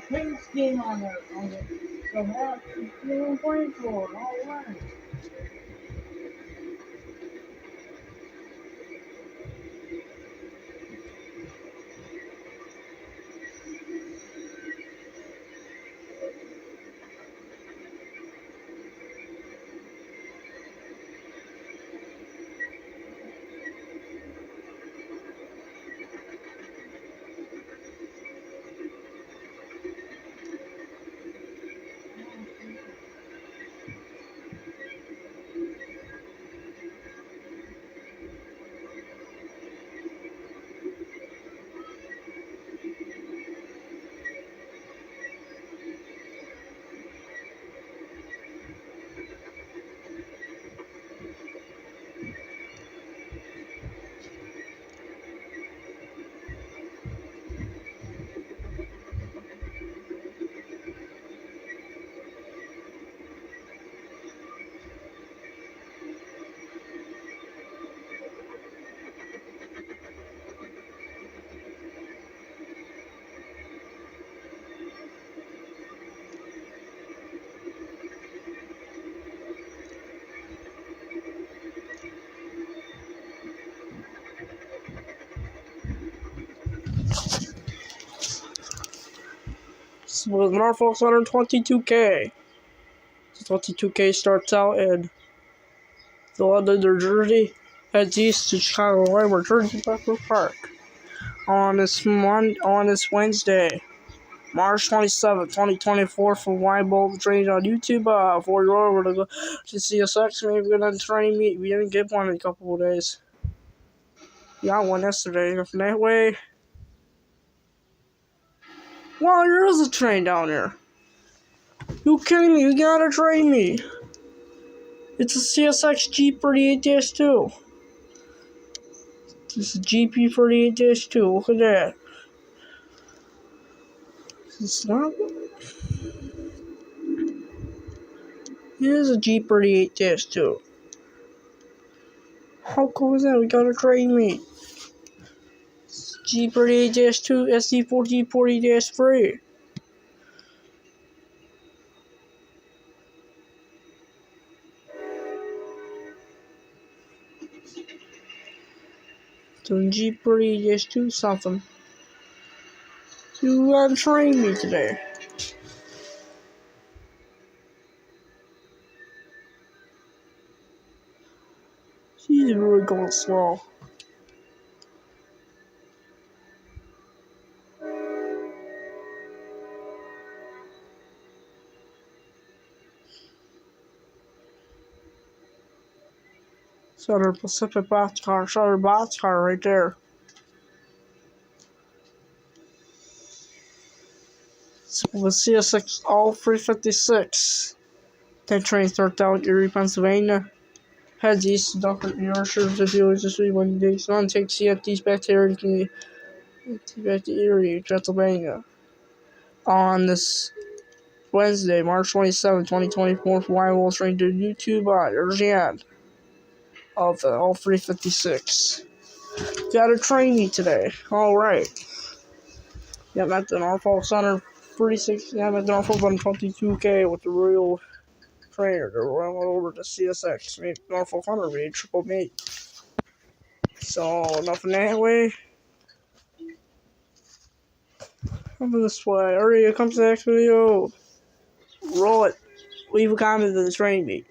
paint scheme on there. On it. So that's feeling point for it. All right. So with Norfolk 122K. 22K starts out in the London, New Jersey, heads east to Chicago, where Jersey Buckler Park on this Wednesday, March 27th, 2024, from Weinbolt Trains on YouTube. For you're over to go to CSX, maybe we're gonna train meet. We didn't get one in a couple of days. We got one yesterday. From that way, wow, there is a train down here. You kidding me? You gotta train me. It's a CSX G38-2. This is GP38-2. Look at that. It's not. It is a G38-2. How cool is that? We got a train meet. G38-2 SD1440-3. Doing G38-2 something. You gotta train me today. She's really going slow. Southern Pacific boxcar, Southern boxcar right there. So with CSX all 356. That train starts out in Erie, Pennsylvania. Heads east to Dunkirk, New Yorkshire, the viewers this week one day. So on takes CFDs back to Erie, Pennsylvania. On this Wednesday, March 27, 2024, from Weinbolt Train to YouTube, there's the end of all 356. Gotta train me today. Alright. Yeah, I'm at the Norfolk Center 36. Yeah, I'm at the Norfolk 122K with the real trainer. They're running over to CSX. Maybe Norfolk 100 made triple mate. So, nothing that way. Come this way. Hurry, come to the next video. Roll it. Leave a comment to the train meet.